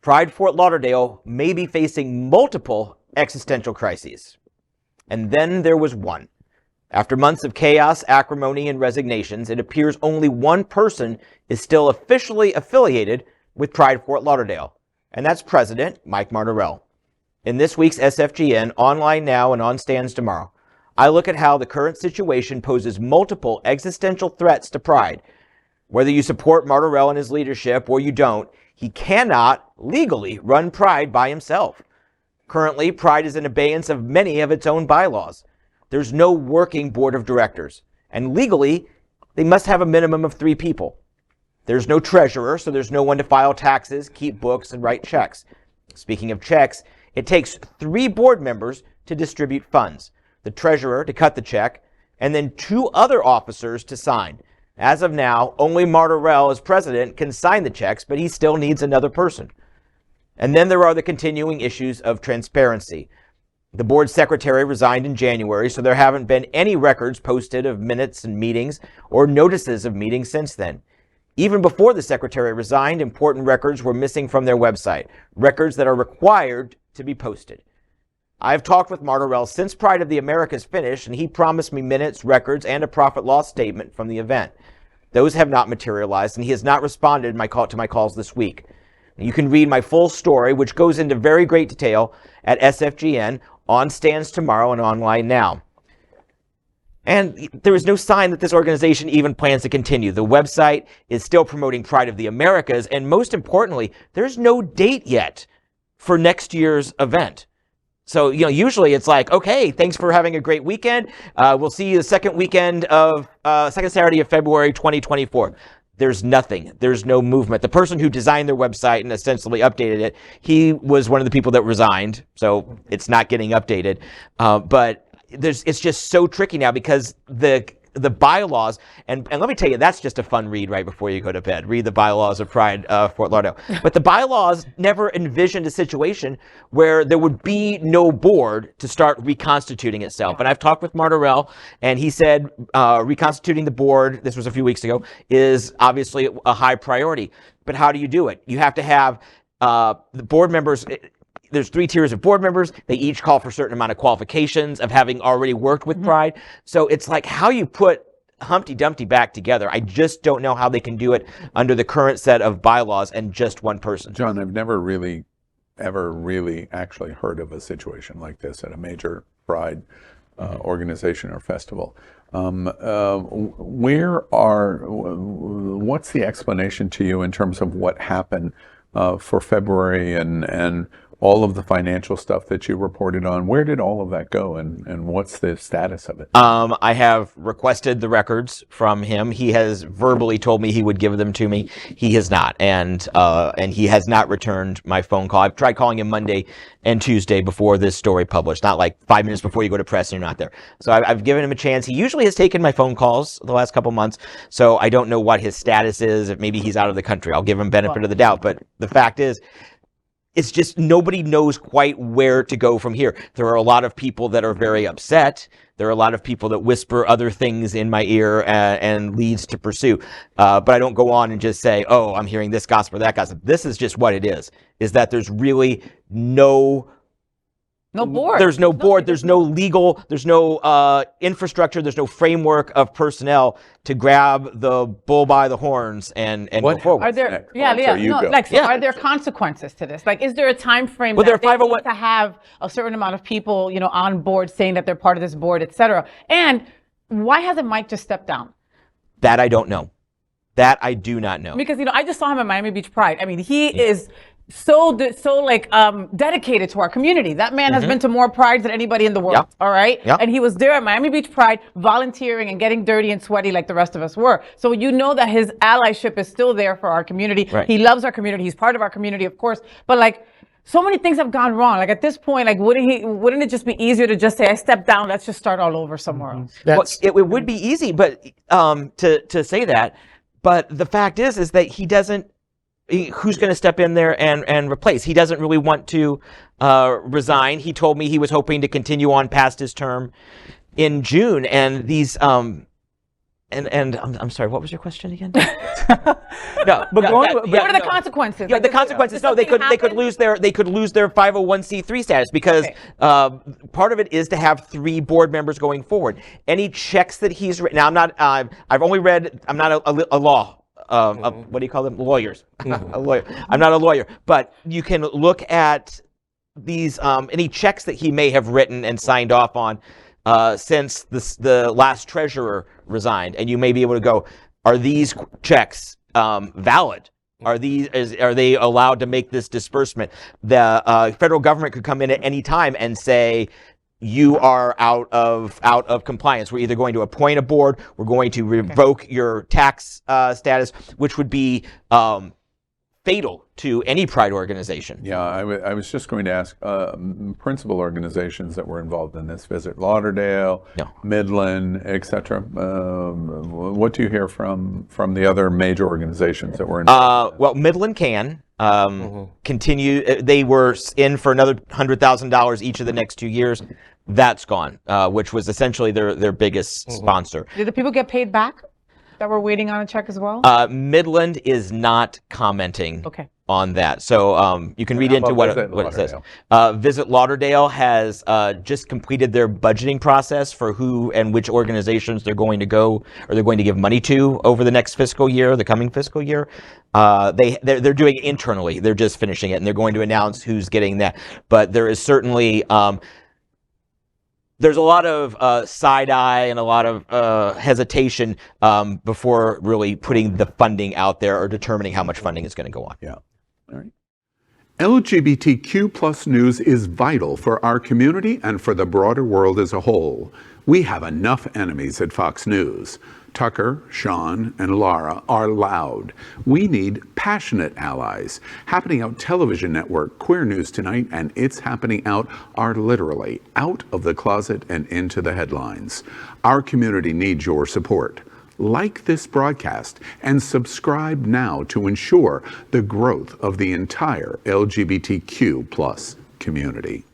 Pride Fort Lauderdale may be facing multiple existential crises. And then there was one. After months of chaos, acrimony, and resignations, it appears only one person is still officially affiliated with Pride Fort Lauderdale, and that's President Mike Martorell. In this week's SFGN, online now and on stands tomorrow, I look at how the current situation poses multiple existential threats to Pride. Whether you support Martorell and his leadership or you don't, he cannot legally run Pride by himself. Currently, Pride is in abeyance of many of its own bylaws. There's no working board of directors, and legally, they must have a minimum of 3 people. There's no treasurer, so there's no one to file taxes, keep books, and write checks. Speaking of checks, it takes 3 board members to distribute funds, the treasurer to cut the check, and then 2 other officers to sign. As of now, only Martorell as president can sign the checks, but he still needs another person. And then there are the continuing issues of transparency. The board secretary resigned in January, so there haven't been any records posted of minutes and meetings or notices of meetings since then. Even before the secretary resigned, important records were missing from their website, records that are required to be posted. I've talked with Martorell since Pride of the Americas finished, and he promised me minutes, records, and a profit loss statement from the event. Those have not materialized, and he has not responded to my calls this week. You can read my full story, which goes into very great detail, at SFGN, on stands tomorrow and online now. And there is no sign that this organization even plans to continue. The website is still promoting Pride of the Americas, and most importantly, there's no date yet for next year's event. So, usually it's like, okay, thanks for having a great weekend. We'll see you the second Saturday of February 2024. There's nothing. There's no movement. The person who designed their website and essentially updated it, he was one of the people that resigned, so it's not getting updated. But it's just so tricky now because the bylaws, and let me tell you, that's just a fun read right before you go to bed. Read the bylaws of Pride Fort Lauderdale. But the bylaws never envisioned a situation where there would be no board to start reconstituting itself. And I've talked with Martorell, and he said reconstituting the board, this was a few weeks ago, is obviously a high priority. But how do you do it? You have to have the board members. There's 3 tiers of board members. They each call for a certain amount of qualifications of having already worked with Pride. So it's like how you put Humpty Dumpty back together. I just don't know how they can do it under the current set of bylaws and just one person. John, I've never really, ever really actually heard of a situation like this at a major Pride organization or festival. What's the explanation to you in terms of what happened for February and all of the financial stuff that you reported on? Where did all of that go, and what's the status of it? I have requested the records from him. He has verbally told me he would give them to me. He has not, and he has not returned my phone call. I've tried calling him Monday and Tuesday before this story published, not like 5 minutes before you go to press and you're not there. So I've given him a chance. He usually has taken my phone calls the last couple months, so I don't know what his status is. If maybe he's out of the country, I'll give him benefit of the doubt. But the fact is, it's just nobody knows quite where to go from here. There are a lot of people that are very upset. There are a lot of people that whisper other things in my ear and leads to pursue. But I don't go on and just say, oh, I'm hearing this gossip or that gossip. This is just what it is that there's really no board. There's no board. There's no legal. There's no infrastructure. There's no framework of personnel to grab the bull by the horns and go forward. Are there? Are there consequences to this? Like, is there a time frame that they need to have a certain amount of people, on board saying that they're part of this board, et cetera? And why hasn't Mike just stepped down? That I don't know. That I do not know. Because I just saw him at Miami Beach Pride. I mean, he is so dedicated to our community. That man has been to more prides than anybody in the world. All right. And he was there at Miami Beach Pride volunteering and getting dirty and sweaty like the rest of us were. So that his allyship is still there for our community. Right. He loves our community. He's part of our community, of course. But so many things have gone wrong. Like at this point, wouldn't it just be easier to just say, I stepped down, let's just start all over somewhere else? Well, it would be easy, but to say that. But the fact is that he doesn't. Who's going to step in there and replace? He doesn't really want to resign. He told me he was hoping to continue on past his term in June. And these And I'm sorry, what was your question again? But What are the consequences? Yeah, the consequences. No, they could lose their 501c3 status because part of it is to have 3 board members going forward. Any checks that he's written. Now, I'm not a law. What do you call them? Lawyers. A lawyer. I'm not a lawyer, but you can look at these any checks that he may have written and signed off on since the last treasurer resigned, and you may be able to go, are these checks valid? Are they allowed to make this disbursement? The federal government could come in at any time and say, you are out of compliance. We're either going to appoint a board, we're going to revoke your tax status, which would be fatal to any Pride organization. Yeah, I was just going to ask principal organizations that were involved in this visit: Lauderdale, Midland, etc. What do you hear from the other major organizations that were involved? Well, Midland can continue. They were in for another $100,000 each of the next 2 years. That's gone, which was essentially their biggest sponsor. Did the people get paid back that were waiting on a check as well? Midland is not commenting on that. So you can read into what it says. Visit Lauderdale has just completed their budgeting process for who and which organizations they're going to go, or they're going to give money to over the next fiscal year, the coming fiscal year. They're doing it internally. They're just finishing it, and they're going to announce who's getting that. But there is certainly there's a lot of side eye and a lot of hesitation before really putting the funding out there or determining how much funding is going to go on. Yeah. All right. LGBTQ plus news is vital for our community and for the broader world as a whole. We have enough enemies at Fox News. Tucker, Sean, and Lara are loud. We need passionate allies. Happening Out television network, Queer News Tonight, and It's Happening Out are literally out of the closet and into the headlines. Our community needs your support. Like this broadcast and subscribe now to ensure the growth of the entire LGBTQ plus community.